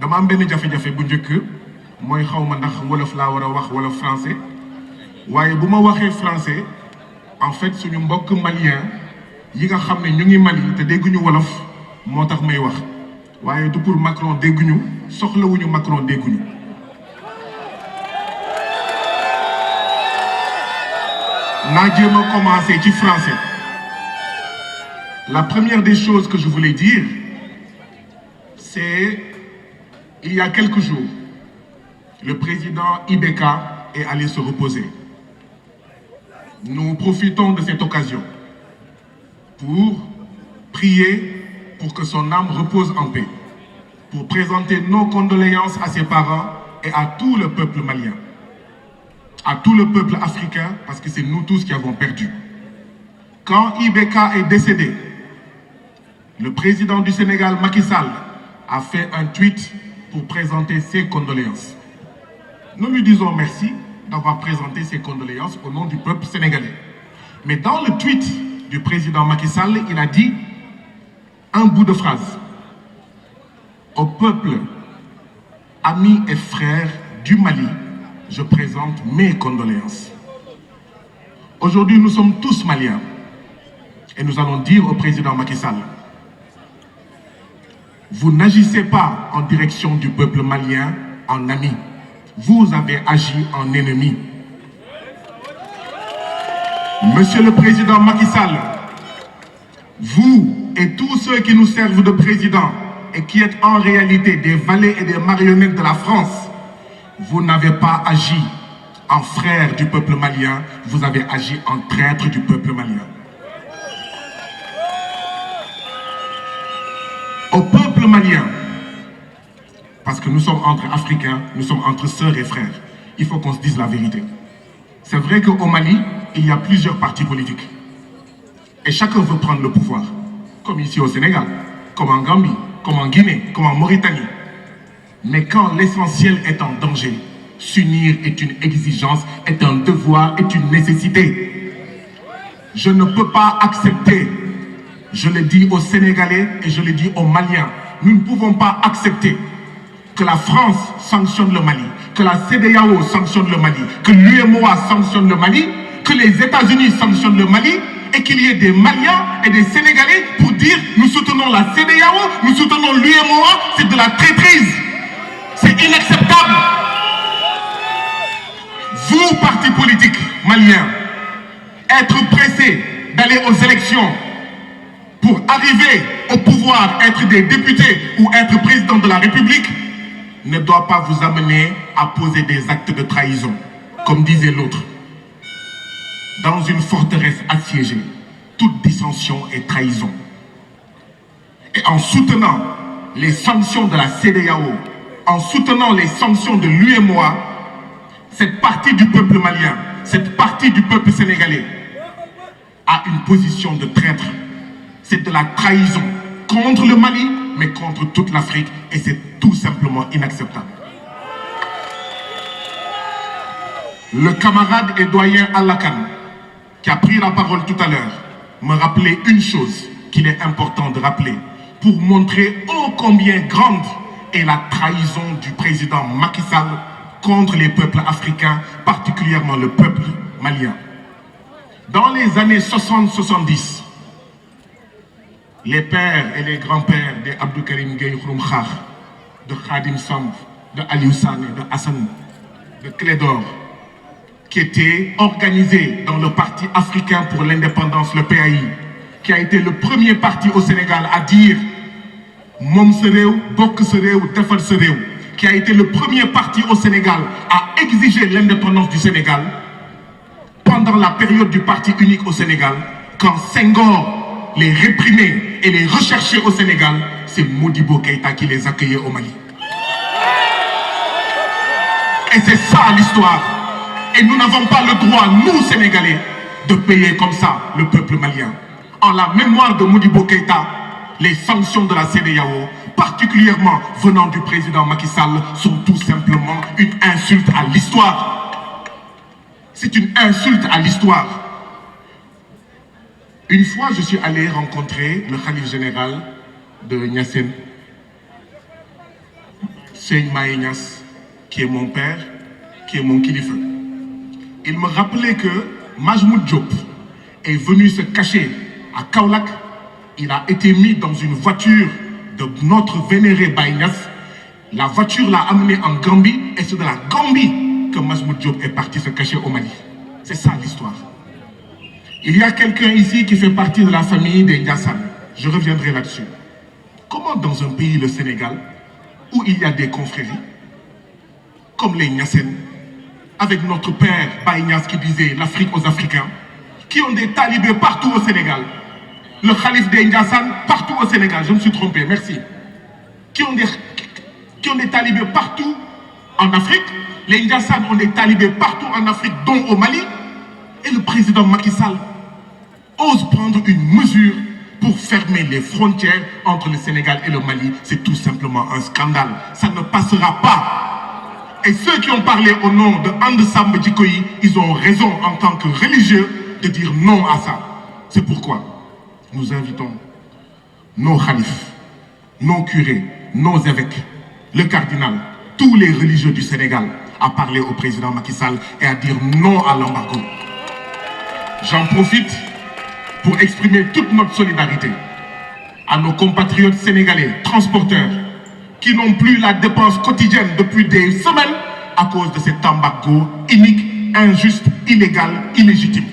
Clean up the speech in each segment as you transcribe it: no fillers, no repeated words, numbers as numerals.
dama am benn jafe-jafe bu njëkk mooy xaw ma ndax wolof laa war a wax wala français waaye bu ma waxee français en fait suñu mbokk malien yi nga xam ne ñu ngi Mali te dégguñu wolof moo tax may wax waaye du pour Macron dégguñu soxlawuñu Macron dégguñu. naa jéem a commencer ci français. La première des choses que je voulais dire, c'est il y a quelques jours, le président IBK est allé se reposer. Nous profitons de cette occasion pour prier pour que son âme repose en paix, pour présenter nos condoléances à ses parents et à tout le peuple malien, à tout le peuple africain, parce que c'est nous tous qui avons perdu. Quand IBK est décédé, le président du Sénégal, Macky Sall, a fait un tweet pour présenter ses condoléances. Nous lui disons merci d'avoir présenté ses condoléances au nom du peuple sénégalais. Mais dans le tweet du président Macky Sall, il a dit un bout de phrase. Au peuple, amis et frères du Mali, je présente mes condoléances. Aujourd'hui, nous sommes tous maliens. Et nous allons dire au président Macky Sall, vous n'agissez pas en direction du peuple malien en ami. Vous avez agi en ennemi. Monsieur le président Macky Sall, vous et tous ceux qui nous servent de président et qui êtes en réalité des valets et des marionnettes de la France, vous n'avez pas agi en frère du peuple malien, vous avez agi en traître du peuple malien. Au peuple malien, parce que nous sommes entre Africains, nous sommes entre sœurs et frères, il faut qu'on se dise la vérité. C'est vrai qu'au Mali, il y a plusieurs partis politiques. Et chacun veut prendre le pouvoir, comme ici au Sénégal, comme en Gambie, comme en Guinée, comme en Mauritanie. Mais quand l'essentiel est en danger, s'unir est une exigence, est un devoir, est une nécessité. Je ne peux pas accepter, je le dis aux Sénégalais et je le dis aux Maliens, nous ne pouvons pas accepter que la France sanctionne le Mali, que la CEDEAO sanctionne le Mali, que l'UEMOA sanctionne le Mali, que les États-Unis sanctionnent le Mali et qu'il y ait des Maliens et des Sénégalais pour dire nous soutenons la CEDEAO, nous soutenons l'UEMOA, c'est de la traîtrise. C'est inacceptable. Vous, partis politiques maliens, être pressés d'aller aux élections pour arriver au pouvoir, être des députés ou être président de la République, ne doit pas vous amener à poser des actes de trahison, comme disait l'autre. Dans une forteresse assiégée, toute dissension est trahison. Et en soutenant les sanctions de la CEDEAO, en soutenant les sanctions de l'UEMOA, cette partie du peuple malien, cette partie du peuple sénégalais a une position de traître. C'est de la trahison contre le Mali, mais contre toute l'Afrique, et c'est tout simplement inacceptable. Le camarade et doyen Alakan, qui a pris la parole tout à l'heure, me rappelait une chose qu'il est important de rappeler, pour montrer ô combien grande est la trahison du président Macky Sall contre les peuples africains, particulièrement le peuple malien. Dans les années 60-70, les pères et les grands-pères de Abdou Karim Gueye Xurum Xax, de Khadim Samb, de Aliou Sané, de Hassan, de Clédor, qui étaient organisés dans le Parti africain pour l'indépendance, le PAI, qui a été le premier parti au Sénégal à dire Mom se réew, bokk se réew, defar se réew, qui a été le premier parti au Sénégal à exiger l'indépendance du Sénégal pendant la période du parti unique au Sénégal, quand Senghor les réprimait et les recherchait au Sénégal, c'est Modibo Keïta qui les accueillait au Mali. Et c'est ça l'histoire. Et nous n'avons pas le droit, nous Sénégalais, de payer comme ça le peuple malien. En la mémoire de Modibo Keïta, les sanctions de la CEDEAO, particulièrement venant du président Macky Sall, sont tout simplement une insulte à l'histoire. C'est une insulte à l'histoire. Une fois, je suis allé rencontrer le khalife général de Niassène, Seigne Maïnias, qui est mon père, qui est mon kilifa. Il me rappelait que Majmoud Diop est venu se cacher à Kaolack. Il a été mis dans une voiture de notre vénéré Baïnias. La voiture l'a amené en Gambie et c'est de la Gambie que Majmoud Diop est parti se cacher au Mali. C'est ça l'histoire. Il y a quelqu'un ici qui fait partie de la famille des Ndiassane. Je reviendrai là-dessus. Comment dans un pays, le Sénégal, où il y a des confréries, comme les Ndiassane, avec notre père Baïnias qui disait l'Afrique aux Africains, qui ont des talibés partout au Sénégal, le calife des Ndiassane partout au Sénégal, je me suis trompé, merci, qui ont des talibés partout en Afrique, les Ndiassane ont des talibés partout en Afrique, dont au Mali, et le président Macky Sall ose prendre une mesure pour fermer les frontières entre le Sénégal et le Mali. C'est tout simplement un scandale. Ça ne passera pas. Et ceux qui ont parlé au nom de Andesam Djikoyi, ils ont raison en tant que religieux de dire non à ça. C'est pourquoi nous invitons nos khalifs, nos curés, nos évêques, le cardinal, tous les religieux du Sénégal à parler au président Macky Sall et à dire non à l'embargo. J'en profite pour exprimer toute notre solidarité à nos compatriotes sénégalais, transporteurs, qui n'ont plus la dépense quotidienne depuis des semaines à cause de cet embargo inique, injuste, illégal, illégitime.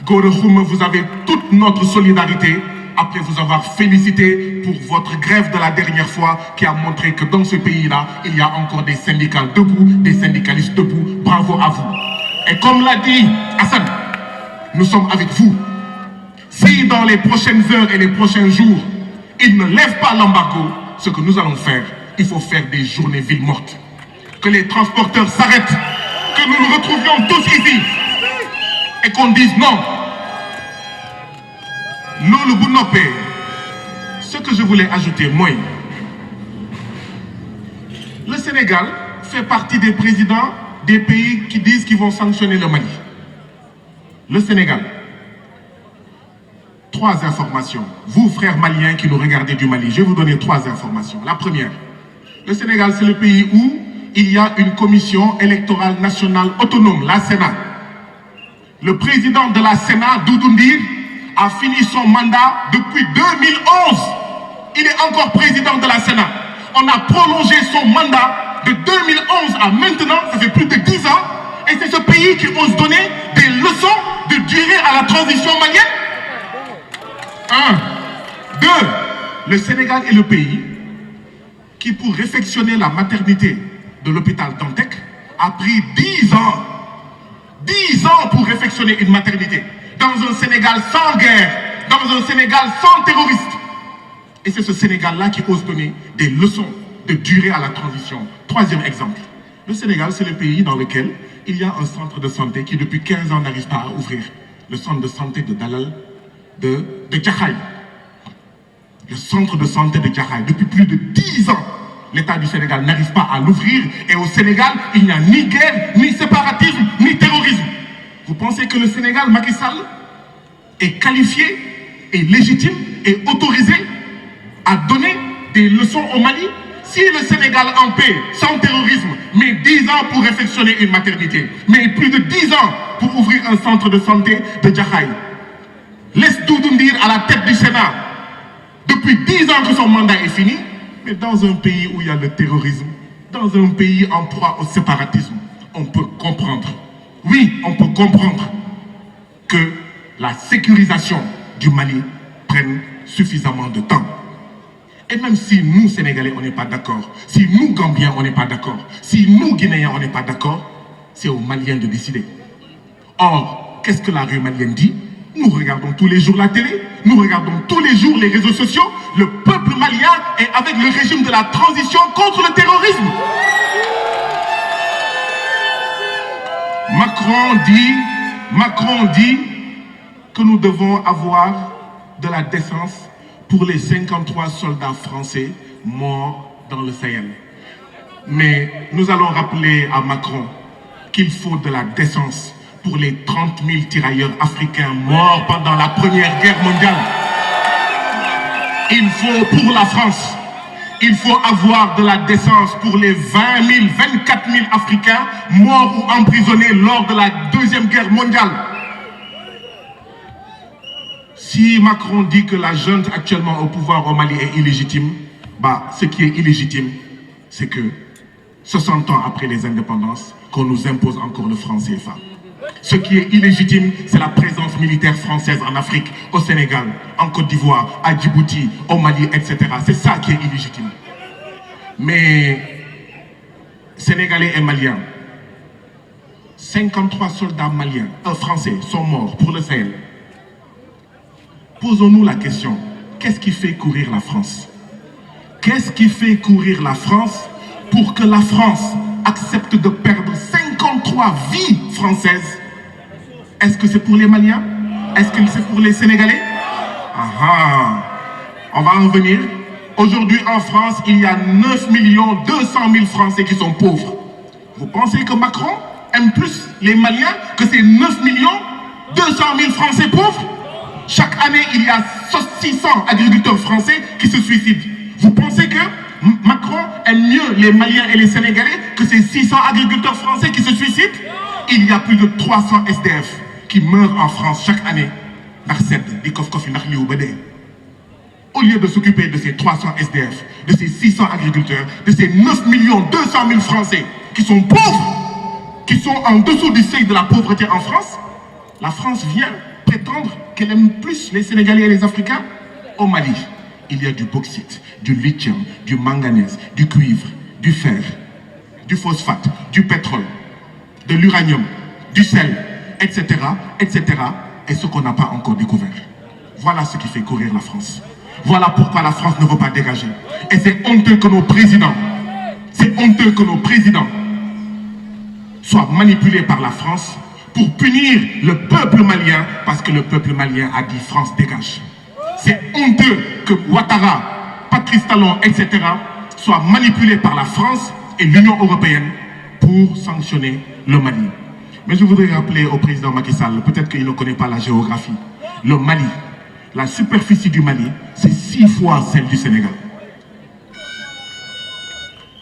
Gorehoum, vous avez toute notre solidarité après vous avoir félicité pour votre grève de la dernière fois qui a montré que dans ce pays-là, il y a encore des syndicats debout, des syndicalistes debout. Bravo à vous. Et comme l'a dit Hassan, nous sommes avec vous. Si dans les prochaines heures et les prochains jours, ils ne lèvent pas l'embargo, ce que nous allons faire, il faut faire des journées villes mortes. Que les transporteurs s'arrêtent, que nous nous retrouvions tous ici et qu'on dise non. Lolo Bounopé, ce que je voulais ajouter, moi, le Sénégal fait partie des présidents des pays qui disent qu'ils vont sanctionner le Mali. Le Sénégal. 3 informations. Vous, frères maliens qui nous regardez du Mali, je vais vous donner 3 informations. La première, le Sénégal, c'est le pays où il y a une commission électorale nationale autonome, la Sénat. Le président de la Sénat, Doudou Ndir, a fini son mandat depuis 2011. Il est encore président de la Sénat. On a prolongé son mandat de 2011 à maintenant, ça fait plus de 10 ans. Et c'est ce pays qui ose donner des leçons de durée à la transition malienne. 1. 2. Le Sénégal est le pays qui, pour réfectionner la maternité de l'hôpital Dantec, a pris 10 ans. 10 ans pour réfectionner une maternité. Dans un Sénégal sans guerre, dans un Sénégal sans terroristes. Et c'est ce Sénégal-là qui ose donner des leçons de durée à la transition. 3e exemple. Le Sénégal, c'est le pays dans lequel il y a un centre de santé qui, depuis 15 ans, n'arrive pas à ouvrir. Le centre de santé de Dalal de Djahaï. Le centre de santé de Djahaï. Depuis plus de 10 ans, l'État du Sénégal n'arrive pas à l'ouvrir. Et au Sénégal, il n'y a ni guerre, ni séparatisme, ni terrorisme. Vous pensez que le Sénégal, Macky Sall, est qualifié, est légitime, est autorisé à donner des leçons au Mali? Si le Sénégal en paix, sans terrorisme, met 10 ans pour réfectionner une maternité, mais plus de 10 ans pour ouvrir un centre de santé de Djahaï, laisse Doudou Ndir à la tête du Sénat, depuis 10 ans que son mandat est fini, mais dans un pays où il y a le terrorisme, dans un pays en proie au séparatisme, on peut comprendre. Oui, on peut comprendre que la sécurisation du Mali prenne suffisamment de temps. Et même si nous, Sénégalais, on n'est pas d'accord, si nous, Gambiens, on n'est pas d'accord, si nous, Guinéens, on n'est pas d'accord, c'est aux Maliens de décider. Or, qu'est-ce que la rue malienne dit? Nous regardons tous les jours la télé, nous regardons tous les jours les réseaux sociaux. Le peuple malien est avec le régime de la transition contre le terrorisme. Macron dit que nous devons avoir de la décence pour les 53 soldats français morts dans le Sahel. Mais nous allons rappeler à Macron qu'il faut de la décence pour les 30 000 tirailleurs africains morts pendant la Première Guerre mondiale. Il faut pour la France, Il faut avoir de la décence pour les 20 000, 24 000 Africains morts ou emprisonnés lors de la Deuxième Guerre mondiale. Si Macron dit que la junte actuellement au pouvoir au Mali est illégitime, bah, ce qui est illégitime, c'est que 60 ans après les indépendances, qu'on nous impose encore le franc CFA. Ce qui est illégitime, c'est la présence militaire française en Afrique, au Sénégal, en Côte d'Ivoire, à Djibouti, au Mali, etc. C'est ça qui est illégitime. Mais Sénégalais et Maliens, 53 soldats maliens, français, sont morts pour le Sahel. Posons-nous la question, qu'est-ce qui fait courir la France? Qu'est-ce qui fait courir la France pour que la France accepte de perdre 53 vies françaises? Est-ce que c'est pour les Maliens? Est-ce que c'est pour les Sénégalais? On va en venir. Aujourd'hui en France, il y a 9 200 000 Français qui sont pauvres. Vous pensez que Macron aime plus les Maliens que ces 9 200 000 Français pauvres? Chaque année, il y a 600 agriculteurs français qui se suicident. Vous pensez que Macron aime mieux les Maliens et les Sénégalais que ces 600 agriculteurs français qui se suicident? Il y a plus de 300 SDF qui meurent en France chaque année. Au lieu de s'occuper de ces 300 SDF, de ces 600 agriculteurs, de ces 9 200 000 Français qui sont pauvres, qui sont en dessous du seuil de la pauvreté en France, la France vient prétendre qu'elle aime plus les Sénégalais et les Africains. Au Mali, il y a du bauxite, du lithium, du manganèse, du cuivre, du fer, du phosphate, du pétrole, de l'uranium, du sel, etc., etc., et ce qu'on n'a pas encore découvert. Voilà ce qui fait courir la France. Voilà pourquoi la France ne veut pas dégager. Et c'est honteux que nos présidents, soient manipulés par la France pour punir le peuple malien, parce que le peuple malien a dit France dégage. C'est honteux que Ouattara, Patrice Talon, etc. soient manipulés par la France et l'Union européenne pour sanctionner le Mali. Mais je voudrais rappeler au président Macky Sall, peut-être qu'il ne connaît pas la géographie, le Mali, la superficie du Mali, c'est 6 fois celle du Sénégal.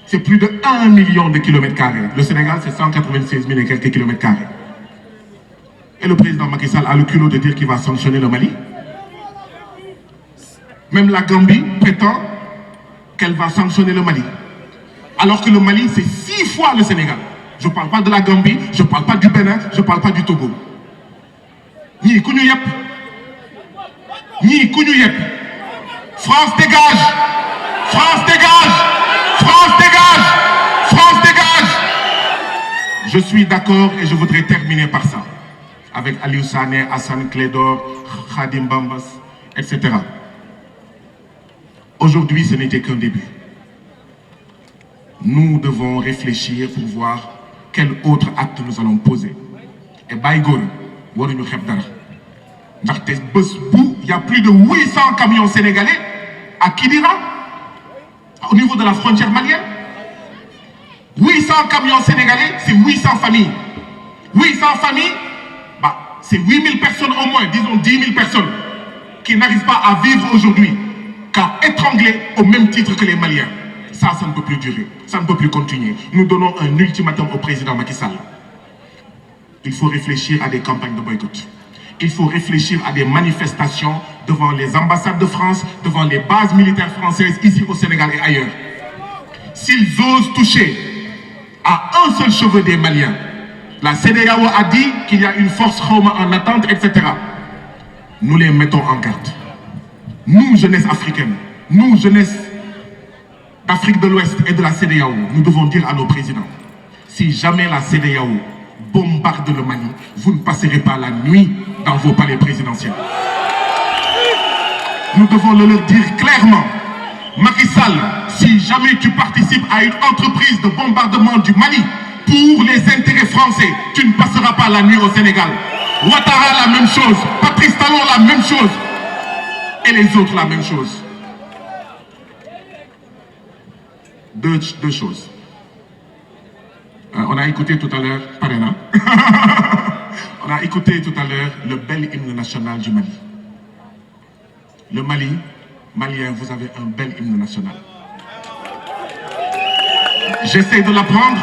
C'est plus de 1 million de kilomètres carrés. Le Sénégal, c'est 196 000 et quelques kilomètres carrés. Et le président Macky Sall a le culot de dire qu'il va sanctionner le Mali. Même la Gambie prétend qu'elle va sanctionner le Mali. Alors que le Mali, c'est 6 fois le Sénégal. Je ne parle pas de la Gambie, je ne parle pas du Bénin, je ne parle pas du Togo. Ni Kounou Yep. Ni Kounou Yep. France dégage. France dégage. France dégage. France dégage. Je suis d'accord et je voudrais terminer par ça. Avec Aliou Sané, Hassan Clédor, Khadim Bambas, etc. Aujourd'hui, ce n'était qu'un début. Nous devons réfléchir pour voir quel autre acte nous allons poser. Et Baïgor, il y a plus de 800 camions sénégalais à Kidira, au niveau de la frontière malienne. 800 camions sénégalais, c'est 800 familles. 800 familles, bah, c'est 8000 personnes au moins, disons 10 000 personnes, qui n'arrivent pas à vivre aujourd'hui, qu'à étrangler au même titre que les Maliens. Ça ne peut plus durer, ça ne peut plus continuer. Nous donnons un ultimatum au président Macky Sall. Il faut réfléchir à des campagnes de boycott. Il faut réfléchir à des manifestations devant les ambassades de France, devant les bases militaires françaises ici au Sénégal et ailleurs. S'ils osent toucher à un seul cheveu des Maliens, la CEDEAO a dit qu'il y a une force Roma en attente, etc. Nous les mettons en garde. Nous, jeunesse africaine, nous, jeunesse d'Afrique de l'Ouest et de la CEDEAO, nous devons dire à nos présidents, si jamais la CEDEAO bombarde le Mali, vous ne passerez pas la nuit dans vos palais présidentiels. Nous devons le leur dire clairement. Macky Sall, si jamais tu participes à une entreprise de bombardement du Mali pour les intérêts français, tu ne passeras pas la nuit au Sénégal. Ouattara, la même chose. Patrice Talon, la même chose. Et les autres, la même chose. Deux choses. On a écouté tout à l'heure, Parena. On a écouté tout à l'heure le bel hymne national du Mali. Le Mali, Maliens, vous avez un bel hymne national. J'essaie de l'apprendre,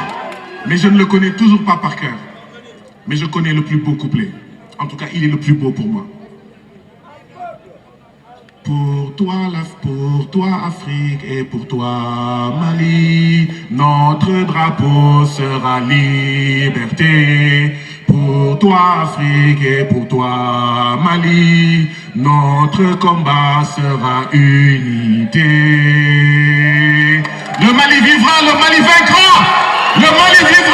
mais je ne le connais toujours pas par cœur. Mais je connais le plus beau couplet. En tout cas, il est le plus beau pour moi. Pour toi Afrique et pour toi Mali, notre drapeau sera liberté. Pour toi Afrique et pour toi Mali, notre combat sera unité. Le Mali vivra, le Mali vaincra, le Mali vivra.